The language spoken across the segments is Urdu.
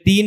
3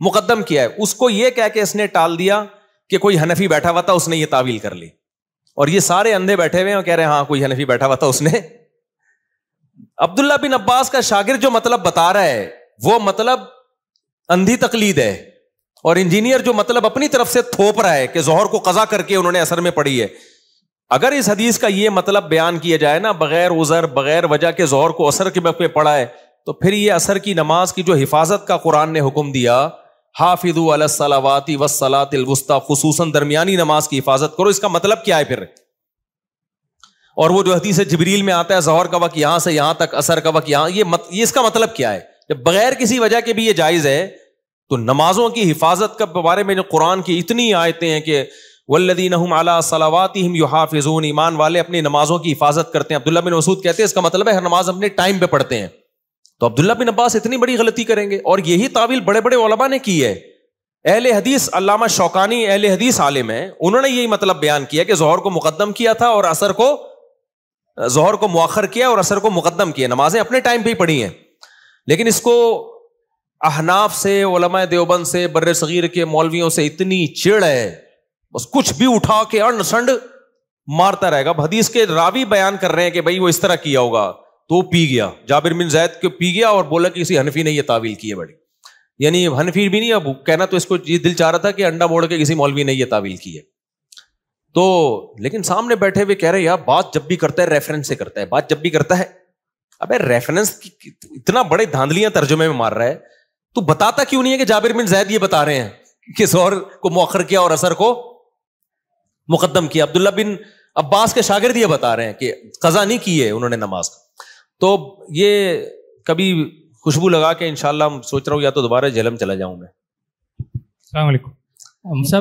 مقدم کیا ہے. اس کو یہ کہہ کے اس نے ٹال دیا کہ کوئی حنفی بیٹھا ہوا تھا, اس نے یہ تعویل کر لی, اور یہ سارے اندھے بیٹھے ہوئے ہیں اور کہہ رہے ہیں ہاں کوئی حنفی بیٹھا ہوا تھا اس نے. عبداللہ بن عباس کا شاگرد جو مطلب بتا رہا ہے وہ مطلب اندھی تقلید ہے, اور انجینئر جو مطلب اپنی طرف سے تھوپ رہا ہے کہ ظہر کو قضا کر کے انہوں نے اثر میں پڑھی ہے. اگر اس حدیث کا یہ مطلب بیان کیا جائے نا, بغیر عذر بغیر وجہ کے ظہر کو اثر کے وقت پہ پڑھا ہے, تو پھر یہ اثر کی نماز کی جو حفاظت کا قرآن نے حکم دیا, حافظوا علی الصلوات والصلاۃ الوسطی, خصوصاً درمیانی نماز کی حفاظت کرو, اس کا مطلب کیا ہے پھر؟ اور وہ جو حدیث جبریل میں آتا ہے ظہر کا وقت یہاں سے یہاں تک, اثر کا وقت یہاں, یہ اس کا مطلب کیا ہے؟ جب بغیر کسی وجہ کے بھی یہ جائز ہے, تو نمازوں کی حفاظت کے بارے میں جو قرآن کی اتنی آیتیں ہیں کہ والذین هم علی صلواتہم یحافظون, ایمان والے اپنی نمازوں کی حفاظت کرتے ہیں. عبداللہ بن مسعود کہتے ہیں اس کا مطلب ہے ہر نماز اپنے ٹائم پہ پڑھتے ہیں. تو عبداللہ بن عباس اتنی بڑی غلطی کریں گے؟ اور یہی تعویل بڑے بڑے علماء نے کی ہے. اہل حدیث علامہ شوکانی اہل حدیث عالم ہیں, انہوں نے یہی مطلب بیان کیا کہ ظہر کو مقدم کیا تھا اور اثر کو, ظہر کو مؤخر کیا اور اثر کو مقدم کیا, نمازیں اپنے ٹائم پہ ہی پڑھی ہیں. لیکن اس کو احناف سے, علماء دیوبند سے, بر صغیر کے مولویوں سے اتنی چڑ ہے, بس کچھ بھی اٹھا کے انڈ سنڈ مارتا رہے گا. حدیث کے راوی بیان کر رہے ہیں کہ بھائی وہ اس طرح کیا ہوگا, تو وہ پی گیا, جابر بن زید کو پی گیا اور بولا کہ کسی حنفی نے یہ تعویل کی ہے بڑی, یعنی حنفی بھی نہیں, اب کہنا تو اس کو یہ دل چاہ رہا تھا کہ انڈا موڑ کے کسی مولوی نے یہ تعویل کی ہے. تو لیکن سامنے بیٹھے ہوئے کہہ رہے یار بات جب بھی کرتا ہے ریفرنس سے کرتا ہے, بات جب بھی کرتا ہے, ابے ریفرنس اتنا بڑے دھاندلیاں ترجمے میں مار رہا ہے, تو بتاتا کیوں نہیں ہے کہ جابر بن زید یہ بتا رہے ہیں کہ ظہر کو مؤخر کیا اور اثر کو مقدم کیا. عبداللہ بن عباس کے شاگرد یہ بتا رہے ہیں کہ قضا نہیں کی ہے انہوں نے نماز. تو یہ کبھی خوشبو لگا کے انشاءاللہ سوچ رہا ہوں یا تو دوبارہ جہلم چلا جاؤں میں. السلام علیکم.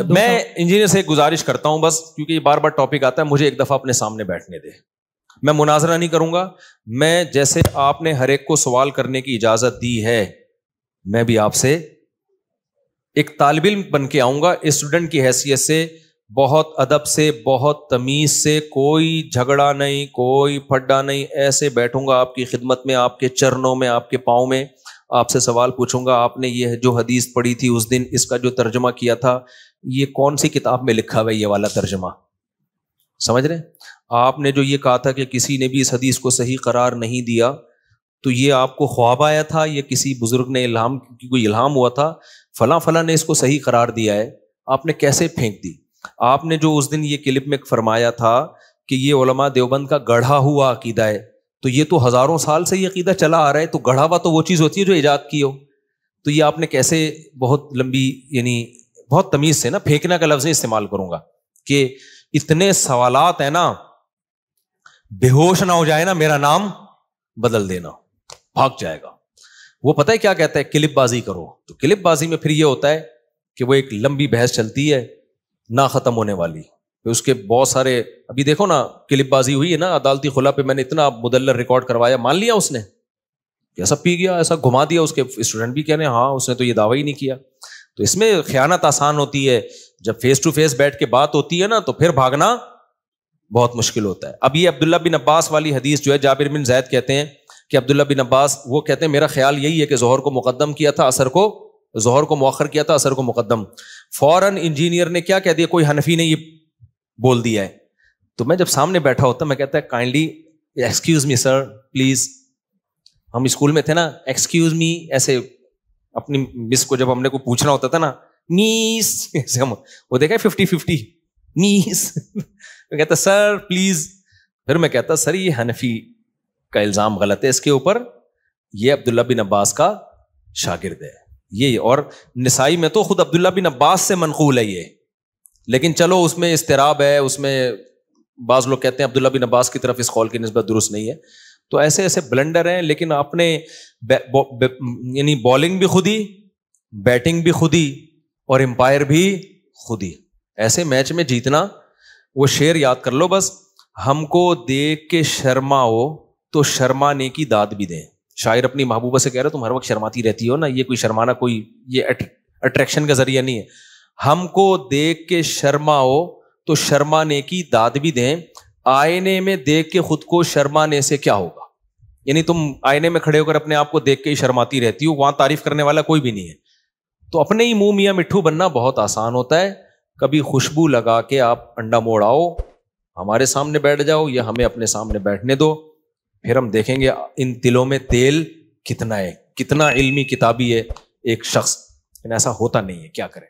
میں انجینئر سے ایک گزارش کرتا ہوں بس, کیونکہ یہ بار بار ٹاپک آتا ہے, مجھے ایک دفعہ اپنے سامنے بیٹھنے دے. میں مناظرہ نہیں کروں گا, میں جیسے آپ نے ہر ایک کو سوال کرنے کی اجازت دی ہے, میں بھی آپ سے ایک طالب علم بن کے آؤں گا, اسٹوڈنٹ کی حیثیت سے, بہت ادب سے, بہت تمیز سے, کوئی جھگڑا نہیں, کوئی پھڈا نہیں, ایسے بیٹھوں گا آپ کی خدمت میں, آپ کے چرنوں میں, آپ کے پاؤں میں, آپ سے سوال پوچھوں گا. آپ نے یہ جو حدیث پڑھی تھی اس دن, اس کا جو ترجمہ کیا تھا, یہ کون سی کتاب میں لکھا ہوا ہے یہ والا ترجمہ؟ سمجھ رہے ہیں؟ آپ نے جو یہ کہا تھا کہ کسی نے بھی اس حدیث کو صحیح قرار نہیں دیا, تو یہ آپ کو خواب آیا تھا, یہ کسی بزرگ نے کوئی الہام ہوا تھا, فلاں فلاں نے اس کو صحیح قرار دیا ہے, آپ نے کیسے پھینک دی؟ آپ نے جو اس دن یہ کلپ میں فرمایا تھا کہ یہ علماء دیوبند کا گڑھا ہوا عقیدہ ہے, تو یہ تو ہزاروں سال سے یہ عقیدہ چلا آ رہا ہے, تو گڑھا ہوا تو وہ چیز ہوتی ہے جو ایجاد کی ہو, تو یہ آپ نے کیسے بہت لمبی, یعنی بہت تمیز سے نا, پھینکنا کا لفظ استعمال کروں گا کہ اتنے سوالات ہیں نا, بے ہوش نہ ہو جائے نا, میرا نام بدل دینا, بھاگ جائے گا. وہ پتہ ہے کیا کہتا ہے, کلپ بازی کرو. تو کلپ بازی میں پھر یہ ہوتا ہے کہ وہ ایک لمبی بحث چلتی ہے نہ ختم ہونے والی, پھر اس کے بہت سارے, ابھی دیکھو نا کلپ بازی ہوئی ہے نا عدالتی خلا پہ, میں نے اتنا مدلل ریکارڈ کروایا, مان لیا اس نے, ایسا پی گیا, ایسا گھما دیا, اس کے اسٹوڈنٹ بھی کہنے ہاں اس نے تو یہ دعویٰ ہی نہیں کیا. تو اس میں خیانت آسان ہوتی ہے, جب فیس ٹو فیس بیٹھ کے بات ہوتی ہے نا تو پھر بھاگنا بہت مشکل ہوتا ہے. اب یہ عبداللہ بن عباس والی حدیث جو ہے, جابر بن زید کہتے ہیں کہ عبداللہ بن عباس وہ کہتے ہیں میرا خیال یہی ہے کہ ظہر کو مقدم کیا تھا, اثر کو, ظہر کو مؤخر کیا تھا, اثر کو مقدم. فوراً انجینئر نے کیا کہہ دیا, کوئی حنفی نے یہ بول دیا ہے. تو میں جب سامنے بیٹھا ہوتا میں کہتا ہے kindly excuse me sir please, ہم اسکول میں تھے نا, ایکسکیوز می ایسے اپنی مس کو جب ہم نے کو پوچھنا ہوتا تھا نا, میس ایسے ہم وہ دیکھا 50-50 میس, میں کہتا سر پلیز, پھر میں کہتا سر یہ حنفی کا الزام غلط ہے اس کے اوپر, یہ عبداللہ بن عباس کا شاگرد ہے یہ, اور نسائی میں تو خود عبداللہ بن عباس سے منقول ہے یہ, لیکن چلو اس میں اضطراب ہے, اس میں بعض لوگ کہتے ہیں عبداللہ بن عباس کی طرف اس قول کی نسبت درست نہیں ہے. تو ایسے ایسے بلنڈر ہیں, لیکن آپ نے یعنی بالنگ بھی خود ہی, بیٹنگ بھی خود ہی, اور امپائر بھی خود ہی. ایسے میچ میں جیتنا, وہ شعر یاد کر لو بس, ہم کو دیکھ کے شرماؤ تو شرمانے کی داد بھی دیں. شاعر اپنی محبوبہ سے کہہ رہے تم ہر وقت شرماتی رہتی ہو نا, یہ کوئی شرمانا کوئی یہ اٹریکشن کا ذریعہ نہیں ہے. ہم کو دیکھ کے شرماؤ تو شرمانے کی داد بھی دیں, آئینے میں دیکھ کے خود کو شرمانے سے کیا ہوگا. یعنی تم آئینے میں کھڑے ہو کر اپنے آپ کو دیکھ کے ہی شرماتی رہتی ہو, وہاں تعریف کرنے والا کوئی بھی نہیں ہے. تو اپنے ہی منہ میاں مٹھو بننا بہت آسان ہوتا ہے. کبھی خوشبو لگا کے آپ انڈا موڑ آؤ, ہمارے سامنے بیٹھ جاؤ یا ہمیں اپنے سامنے بیٹھنے دو, پھر ہم دیکھیں گے ان تلوں میں تیل کتنا ہے, کتنا علمی کتابی ہے ایک شخص. ایسا ہوتا نہیں ہے, کیا کریں.